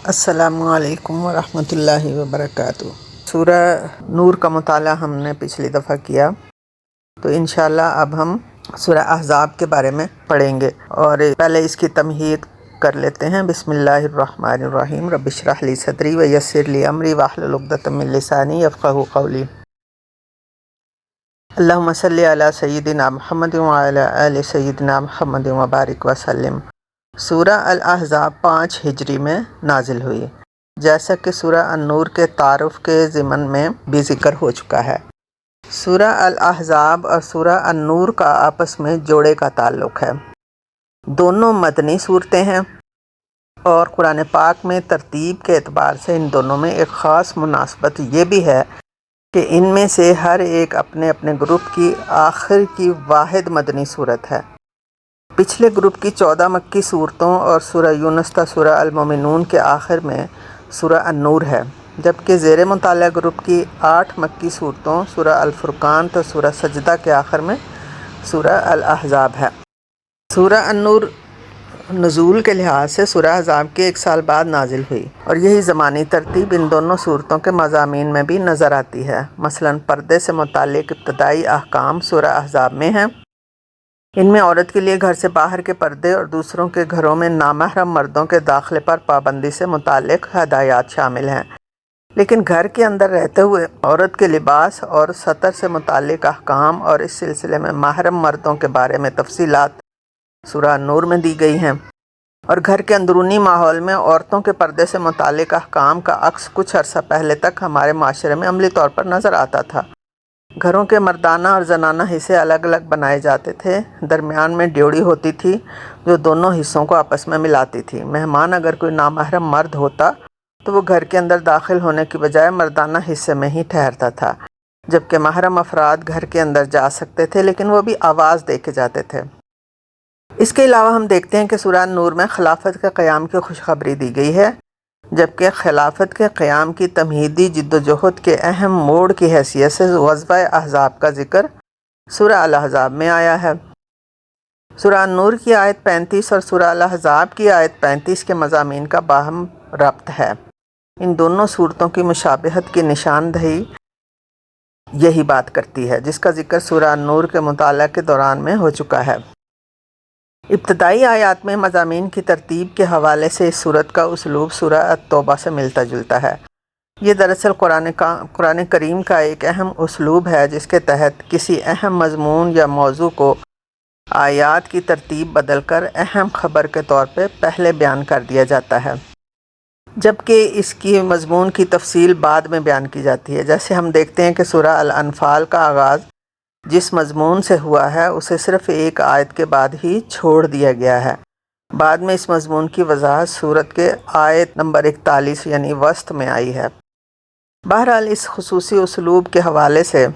السلام علیکم ورحمۃ اللہ وبرکاتہ۔ سورہ نور کا مطالعہ ہم نے پچھلی دفعہ کیا، تو انشاءاللہ اب ہم سورہ احزاب کے بارے میں پڑھیں گے، اور پہلے اس کی تمہید کر لیتے ہیں۔ بسم اللہ الرحمن الرحیم۔ رب اشرح لی صدری ویسر لی امری واحلل عقدۃ من لسانی یفقہوا قولی۔ اللہم صلی علی سیدنا محمد وعلی آل سیدنا محمد وبارک وسلم۔ سورہ الاحزاب 5 ہجری میں نازل ہوئی، جیسا کہ سورہ النور کے تعارف کے ضمن میں بھی ذکر ہو چکا ہے۔ سورہ الاحزاب اور سورہ النور کا آپس میں جوڑے کا تعلق ہے۔ دونوں مدنی صورتیں ہیں، اور قرآن پاک میں ترتیب کے اعتبار سے ان دونوں میں ایک خاص مناسبت یہ بھی ہے کہ ان میں سے ہر ایک اپنے اپنے گروپ کی آخر کی واحد مدنی صورت ہے۔ پچھلے گروپ کی 14 مکی صورتوں اور سورہ یونس تا سورہ المومنون کے آخر میں سورہ النور ہے، جبکہ زیر مطالعہ گروپ کی 8 مکی صورتوں سورہ الفرقان تا سورہ سجدہ کے آخر میں سورہ الاحزاب ہے۔ سورہ النور نزول کے لحاظ سے سورہ احزاب کے 1 سال بعد نازل ہوئی، اور یہی زمانی ترتیب ان دونوں صورتوں کے مضامین میں بھی نظر آتی ہے۔ مثلاً پردے سے متعلق ابتدائی احکام سورہ احزاب میں ہیں۔ ان میں عورت کے لیے گھر سے باہر کے پردے اور دوسروں کے گھروں میں نامحرم مردوں کے داخلے پر پابندی سے متعلق ہدایات شامل ہیں، لیکن گھر کے اندر رہتے ہوئے عورت کے لباس اور سطر سے متعلق احکام اور اس سلسلے میں محرم مردوں کے بارے میں تفصیلات سورہ نور میں دی گئی ہیں۔ اور گھر کے اندرونی ماحول میں عورتوں کے پردے سے متعلق احکام کا عکس کچھ عرصہ پہلے تک ہمارے معاشرے میں عملی طور پر نظر آتا تھا۔ گھروں کے مردانہ اور زنانہ حصے الگ الگ بنائے جاتے تھے، درمیان میں ڈیوڑی ہوتی تھی جو دونوں حصوں کو آپس میں ملاتی تھی۔ مہمان اگر کوئی نامحرم مرد ہوتا تو وہ گھر کے اندر داخل ہونے کی بجائے مردانہ حصے میں ہی ٹھہرتا تھا، جبکہ محرم افراد گھر کے اندر جا سکتے تھے، لیکن وہ بھی آواز دے کے جاتے تھے۔ اس کے علاوہ ہم دیکھتے ہیں کہ سورہ نور میں خلافت کے قیام کی خوشخبری دی گئی ہے، جبکہ خلافت کے قیام کی تمہیدی جدوجہد کے اہم موڑ کی حیثیت سے غزوہ احزاب کا ذکر سورہ الاحزاب میں آیا ہے۔ سورہ نور کی آیت 35 اور سورہ الاحزاب کی آیت 35 کے مضامین کا باہم ربط ہے۔ ان دونوں صورتوں کی مشابہت کی نشاندہی یہی بات کرتی ہے، جس کا ذکر سورہ نور کے مطالعہ کے دوران میں ہو چکا ہے۔ ابتدائی آیات میں مضامین کی ترتیب کے حوالے سے اس صورت کا اسلوب سورہ التوبہ سے ملتا جلتا ہے۔ یہ دراصل قرآن کریم کا ایک اہم اسلوب ہے، جس کے تحت کسی اہم مضمون یا موضوع کو آیات کی ترتیب بدل کر اہم خبر کے طور پہ پہلے بیان کر دیا جاتا ہے، جبکہ اس کی مضمون کی تفصیل بعد میں بیان کی جاتی ہے۔ جیسے ہم دیکھتے ہیں کہ سورہ الانفال کا آغاز جس مضمون سے ہوا ہے اسے صرف ایک آیت کے بعد ہی چھوڑ دیا گیا ہے۔ بعد میں اس مضمون کی وضاحت سورت کے آیت نمبر 41 یعنی وسط میں آئی ہے۔ بہرحال اس خصوصی اسلوب کے حوالے سے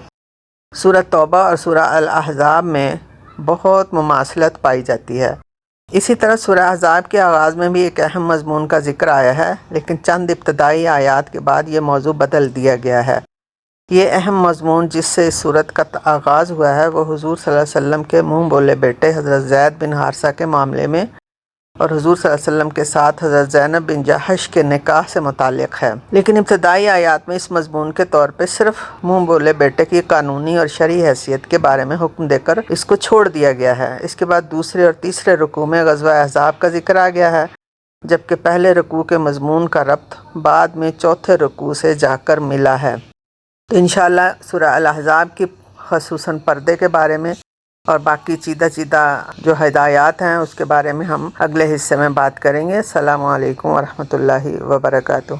سورہ توبہ اور سورہ الاحزاب میں بہت مماثلت پائی جاتی ہے۔ اسی طرح سورہ احزاب کے آغاز میں بھی ایک اہم مضمون کا ذکر آیا ہے، لیکن چند ابتدائی آیات کے بعد یہ موضوع بدل دیا گیا ہے۔ یہ اہم مضمون جس سے اس سورت کا آغاز ہوا ہے وہ حضور صلی اللہ علیہ وسلم کے منہ بولے بیٹے حضرت زید بن حارثہ کے معاملے میں اور حضور صلی اللہ علیہ وسلم کے ساتھ حضرت زینب بن جحش کے نکاح سے متعلق ہے، لیکن ابتدائی آیات میں اس مضمون کے طور پہ صرف منہ بولے بیٹے کی قانونی اور شرعی حیثیت کے بارے میں حکم دے کر اس کو چھوڑ دیا گیا ہے۔ اس کے بعد دوسرے اور تیسرے رکوع میں غزوہ احزاب کا ذکر آ گیا ہے، جبکہ پہلے رکوع کے مضمون کا ربط بعد میں چوتھے رکوع سے جا کر ملا ہے۔ تو انشاءاللہ سورہ الاحزاب کی خصوصاً پردے کے بارے میں اور باقی چیدہ جو ہدایات ہیں اس کے بارے میں ہم اگلے حصے میں بات کریں گے۔ السلام علیکم ورحمۃ اللہ وبرکاتہ۔